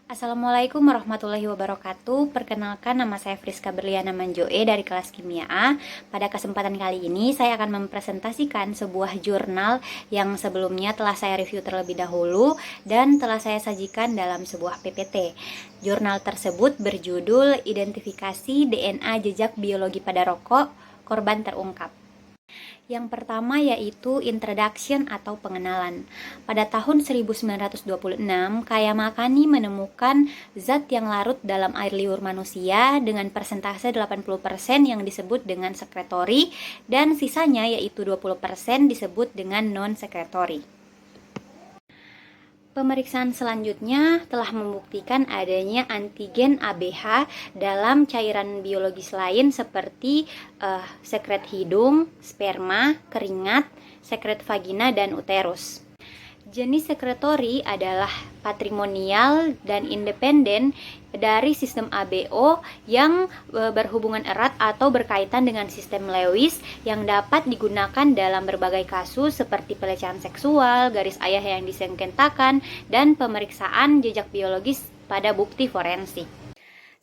Assalamualaikum warahmatullahi wabarakatuh. Perkenalkan, nama saya Friska Berliana Manjoe dari kelas Kimia A. Pada kesempatan kali ini saya akan mempresentasikan sebuah jurnal yang sebelumnya telah saya review terlebih dahulu dan telah saya sajikan dalam sebuah PPT. Jurnal tersebut berjudul Identifikasi DNA Jejak Biologi pada Rokok, Korban Terungkap. Yang pertama yaitu introduction atau pengenalan. Pada tahun 1926, Kayamakani menemukan zat yang larut dalam air liur manusia dengan persentase 80% yang disebut dengan sekretori dan sisanya yaitu 20% disebut dengan non-sekretori. Pemeriksaan selanjutnya telah membuktikan adanya antigen ABH dalam cairan biologis lain seperti sekret hidung, sperma, keringat, sekret vagina, dan uterus. Jenis sekretori adalah patrimonial dan independen dari sistem ABO yang berhubungan erat atau berkaitan dengan sistem Lewis yang dapat digunakan dalam berbagai kasus seperti pelecehan seksual, garis ayah yang disengketakan, dan pemeriksaan jejak biologis pada bukti forensik.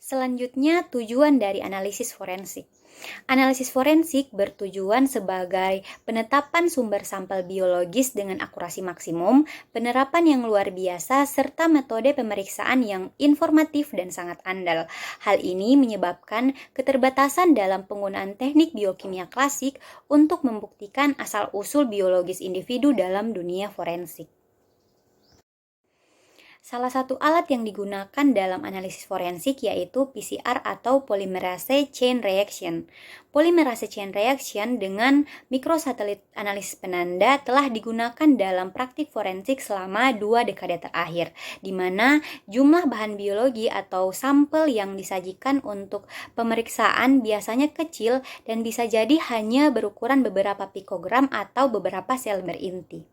Selanjutnya, tujuan dari analisis forensik. Analisis forensik bertujuan sebagai penetapan sumber sampel biologis dengan akurasi maksimum, penerapan yang luar biasa, serta metode pemeriksaan yang informatif dan sangat andal. Hal ini menyebabkan keterbatasan dalam penggunaan teknik biokimia klasik untuk membuktikan asal-usul biologis individu dalam dunia forensik. Salah satu alat yang digunakan dalam analisis forensik yaitu PCR atau Polymerase Chain Reaction. Polymerase Chain Reaction dengan mikrosatelit analisis penanda telah digunakan dalam praktik forensik selama 2 dekade terakhir, di mana jumlah bahan biologi atau sampel yang disajikan untuk pemeriksaan biasanya kecil dan bisa jadi hanya berukuran beberapa pikogram atau beberapa sel berinti.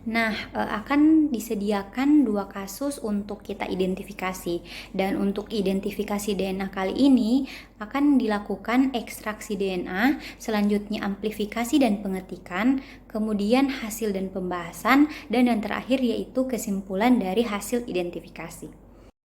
Nah, akan disediakan 2 kasus untuk kita identifikasi, dan untuk identifikasi DNA kali ini akan dilakukan ekstraksi DNA, selanjutnya amplifikasi dan pengetikan, kemudian hasil dan pembahasan, dan yang terakhir yaitu kesimpulan dari hasil identifikasi.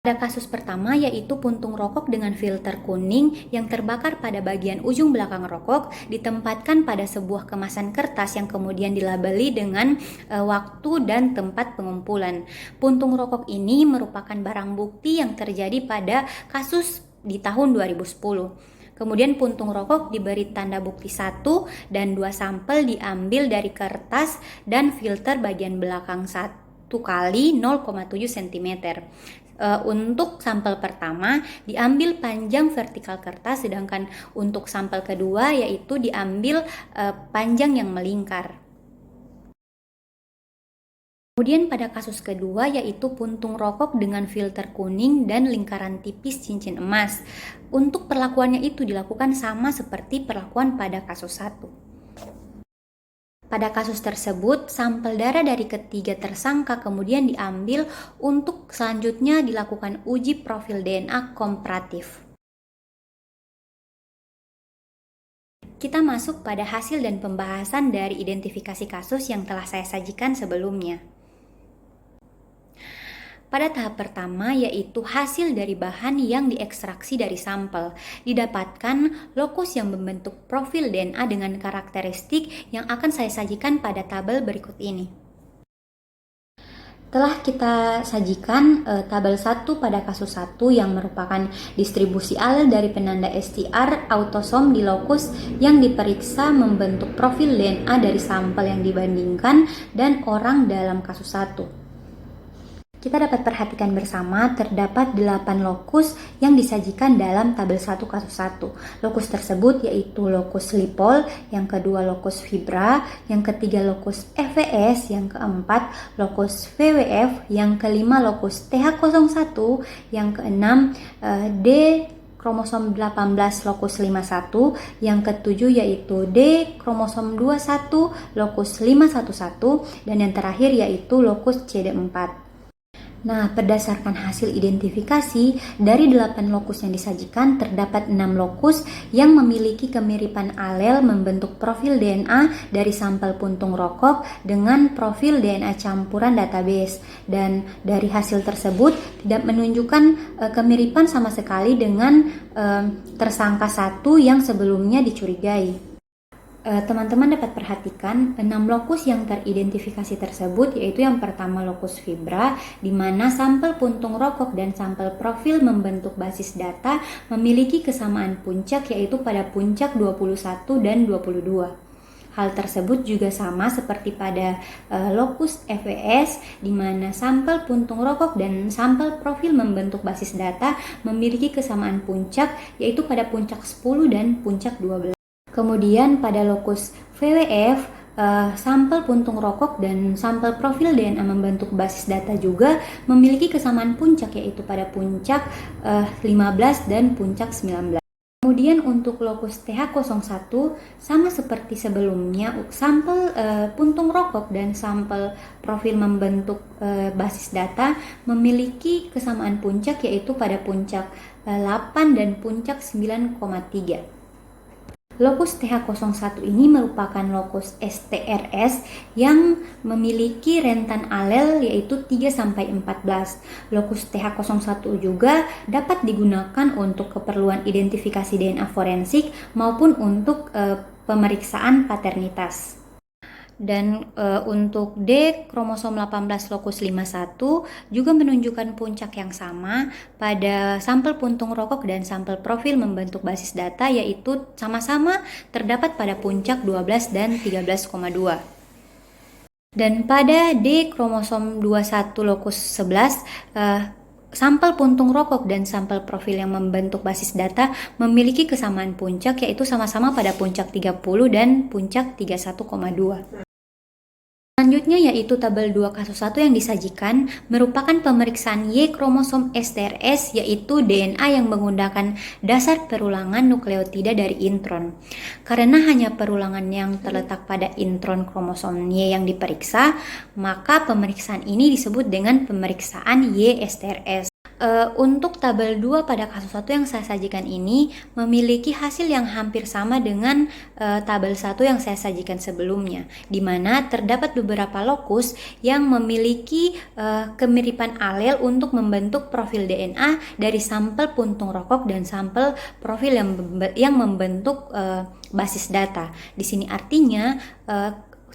Pada kasus pertama yaitu puntung rokok dengan filter kuning yang terbakar pada bagian ujung belakang rokok ditempatkan pada sebuah kemasan kertas yang kemudian dilabeli dengan waktu dan tempat pengumpulan. Puntung rokok ini merupakan barang bukti yang terjadi pada kasus di tahun 2010. Kemudian puntung rokok diberi tanda bukti 1 dan 2 sampel diambil dari kertas dan filter bagian belakang 1 kali 0,7 cm. Untuk sampel pertama diambil panjang vertikal kertas, sedangkan untuk sampel kedua yaitu diambil panjang yang melingkar. Kemudian pada kasus kedua yaitu puntung rokok dengan filter kuning dan lingkaran tipis cincin emas. Untuk perlakuannya itu dilakukan sama seperti perlakuan pada kasus 1. Pada kasus tersebut, sampel darah dari ketiga tersangka kemudian diambil untuk selanjutnya dilakukan uji profil DNA komparatif. Kita masuk pada hasil dan pembahasan dari identifikasi kasus yang telah saya sajikan sebelumnya. Pada tahap pertama yaitu hasil dari bahan yang diekstraksi dari sampel. Didapatkan lokus yang membentuk profil DNA dengan karakteristik yang akan saya sajikan pada tabel berikut ini. Telah kita sajikan tabel 1 pada kasus 1 yang merupakan distribusi alel dari penanda STR autosom di lokus yang diperiksa membentuk profil DNA dari sampel yang dibandingkan dan orang dalam kasus 1. Kita dapat perhatikan bersama terdapat 8 lokus yang disajikan dalam tabel 1 kasus 1. Lokus tersebut yaitu lokus lipol, yang kedua lokus fibra, yang ketiga lokus FVS, yang keempat lokus VWF, yang kelima lokus TH01, yang keenam D kromosom 18 lokus 51, yang ketujuh yaitu D kromosom 21 lokus 511, dan yang terakhir yaitu lokus CD4. Nah, berdasarkan hasil identifikasi, dari 8 lokus yang disajikan, terdapat 6 lokus yang memiliki kemiripan alel membentuk profil DNA dari sampel puntung rokok dengan profil DNA campuran database. Dan dari hasil tersebut tidak menunjukkan kemiripan sama sekali dengan tersangka satu yang sebelumnya dicurigai. Teman-teman dapat perhatikan 6 lokus yang teridentifikasi tersebut, yaitu yang pertama lokus fibra, di mana sampel puntung rokok dan sampel profil membentuk basis data memiliki kesamaan puncak, yaitu pada puncak 21 dan 22. Hal tersebut juga sama seperti pada lokus FWS, di mana sampel puntung rokok dan sampel profil membentuk basis data memiliki kesamaan puncak, yaitu pada puncak 10 dan puncak 12. Kemudian pada lokus VWF, sampel puntung rokok dan sampel profil DNA membentuk basis data juga memiliki kesamaan puncak, yaitu pada puncak 15 dan puncak 19. Kemudian untuk lokus TH01 sama seperti sebelumnya, sampel puntung rokok dan sampel profil membentuk basis data memiliki kesamaan puncak, yaitu pada puncak 8 dan puncak 9,3. Lokus TH01 ini merupakan lokus STRS yang memiliki rentan alel yaitu 3-14. Lokus TH01 juga dapat digunakan untuk keperluan identifikasi DNA forensik maupun untuk pemeriksaan paternitas. Dan untuk D kromosom 18 lokus 51 juga menunjukkan puncak yang sama pada sampel puntung rokok dan sampel profil membentuk basis data, yaitu sama-sama terdapat pada puncak 12 dan 13,2. Dan pada D kromosom 21 lokus 11 sampel puntung rokok dan sampel profil yang membentuk basis data memiliki kesamaan puncak, yaitu sama-sama pada puncak 30 dan puncak 31,2. Selanjutnya yaitu tabel 2 kasus 1 yang disajikan merupakan pemeriksaan Y kromosom STRS, yaitu DNA yang menggunakan dasar perulangan nukleotida dari intron. Karena hanya perulangan yang terletak pada intron kromosom Y yang diperiksa, maka pemeriksaan ini disebut dengan pemeriksaan Y STRS. Untuk tabel 2 pada kasus 1 yang saya sajikan ini memiliki hasil yang hampir sama dengan tabel 1 yang saya sajikan sebelumnya, di mana terdapat beberapa lokus yang memiliki kemiripan alel untuk membentuk profil DNA dari sampel puntung rokok dan sampel profil yang membentuk basis data. Di sini artinya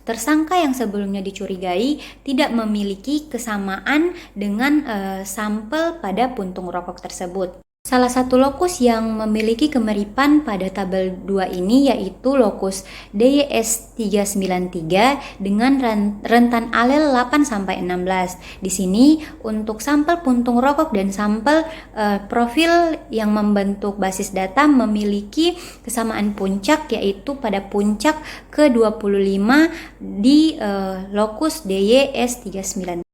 tersangka yang sebelumnya dicurigai tidak memiliki kesamaan dengan sampel pada puntung rokok tersebut. Salah satu lokus yang memiliki kemiripan pada tabel 2 ini yaitu lokus DYS393 dengan rentan alel 8-16. Di sini untuk sampel puntung rokok dan sampel profil yang membentuk basis data memiliki kesamaan puncak, yaitu pada puncak ke-25 di lokus DYS393.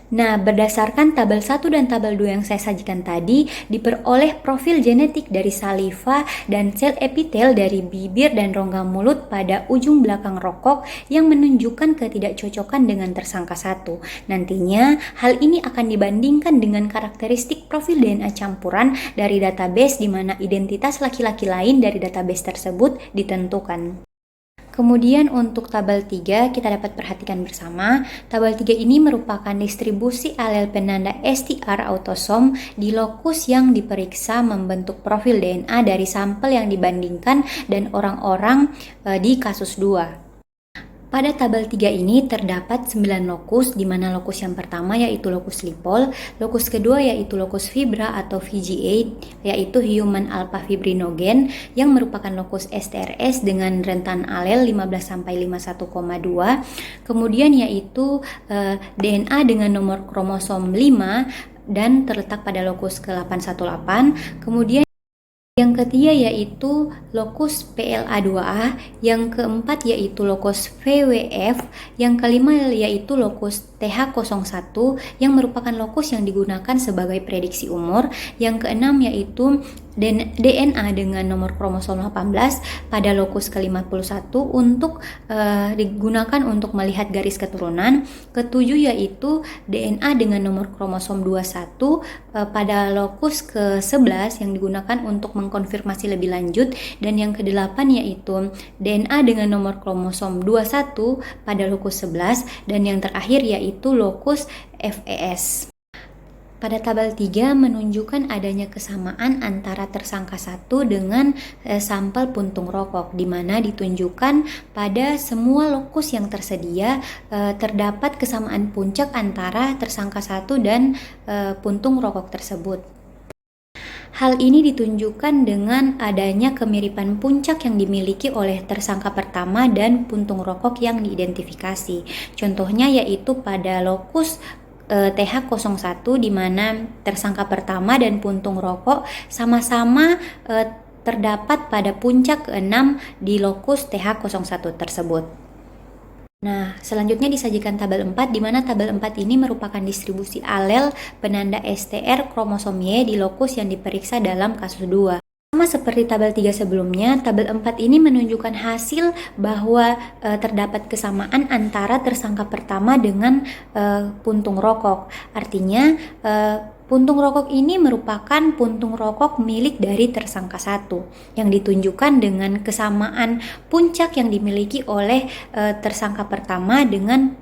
Nah, berdasarkan tabel 1 dan tabel 2 yang saya sajikan tadi, diperoleh profil genetik dari saliva dan sel epitel dari bibir dan rongga mulut pada ujung belakang rokok yang menunjukkan ketidakcocokan dengan tersangka 1. Nantinya, hal ini akan dibandingkan dengan karakteristik profil DNA campuran dari database di mana identitas laki-laki lain dari database tersebut ditentukan. Kemudian untuk tabel 3 kita dapat perhatikan bersama. Tabel 3 ini merupakan distribusi alel penanda STR autosom di lokus yang diperiksa membentuk profil DNA dari sampel yang dibandingkan dan orang-orang di kasus 2. Pada tabel 3 ini terdapat 9 lokus, di mana lokus yang pertama yaitu lokus lipol, lokus kedua yaitu lokus fibra atau VGA, yaitu human alpha fibrinogen yang merupakan lokus STRS dengan rentan alel 15-51,2, kemudian yaitu DNA dengan nomor kromosom 5 dan terletak pada lokus ke-818, kemudian yang ketiga yaitu lokus PLA2A, yang keempat yaitu lokus VWF, yang kelima yaitu lokus TH01 yang merupakan lokus yang digunakan sebagai prediksi umur, yang keenam yaitu DNA dengan nomor kromosom 18 pada lokus ke-51 untuk digunakan untuk melihat garis keturunan. Ketujuh yaitu DNA dengan nomor kromosom 21 pada lokus ke-11 yang digunakan untuk mengkonfirmasi lebih lanjut, dan yang kedelapan yaitu DNA dengan nomor kromosom 21 pada lokus 11, dan yang terakhir yaitu lokus FES. Pada tabel 3 menunjukkan adanya kesamaan antara tersangka 1 dengan sampel puntung rokok, di mana ditunjukkan pada semua lokus yang tersedia terdapat kesamaan puncak antara tersangka 1 dan puntung rokok tersebut. Hal ini ditunjukkan dengan adanya kemiripan puncak yang dimiliki oleh tersangka pertama dan puntung rokok yang diidentifikasi. Contohnya yaitu pada lokus TH01 di mana tersangka pertama dan puntung rokok sama-sama terdapat pada puncak ke-6 di lokus TH01 tersebut. Nah, selanjutnya disajikan tabel 4 di mana tabel 4 ini merupakan distribusi alel penanda STR kromosom Y di lokus yang diperiksa dalam kasus 2. Sama seperti tabel 3 sebelumnya, tabel 4 ini menunjukkan hasil bahwa terdapat kesamaan antara tersangka pertama dengan puntung rokok. Artinya, puntung rokok ini merupakan puntung rokok milik dari tersangka 1 yang ditunjukkan dengan kesamaan puncak yang dimiliki oleh tersangka pertama dengan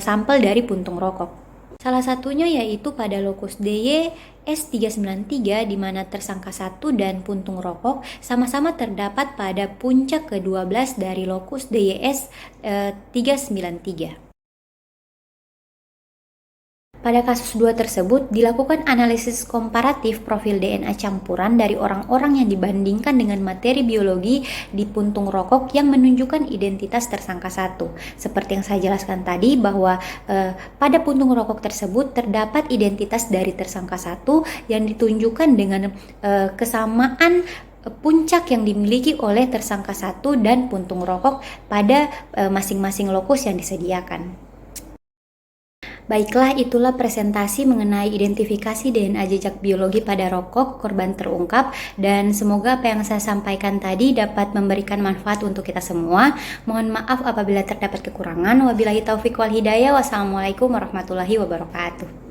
sampel dari puntung rokok. Salah satunya yaitu pada lokus DY S393 di mana tersangka 1 dan puntung rokok sama-sama terdapat pada puncak ke-12 dari lokus DYS 393. Pada kasus 2 tersebut, dilakukan analisis komparatif profil DNA campuran dari orang-orang yang dibandingkan dengan materi biologi di puntung rokok yang menunjukkan identitas tersangka 1. Seperti yang saya jelaskan tadi bahwa pada puntung rokok tersebut terdapat identitas dari tersangka 1 yang ditunjukkan dengan kesamaan puncak yang dimiliki oleh tersangka 1 dan puntung rokok pada masing-masing lokus yang disediakan. Baiklah, itulah presentasi mengenai identifikasi DNA jejak biologi pada rokok korban terungkap, dan semoga apa yang saya sampaikan tadi dapat memberikan manfaat untuk kita semua. Mohon maaf apabila terdapat kekurangan. Wabillahi taufik wal hidayah. Wassalamualaikum warahmatullahi wabarakatuh.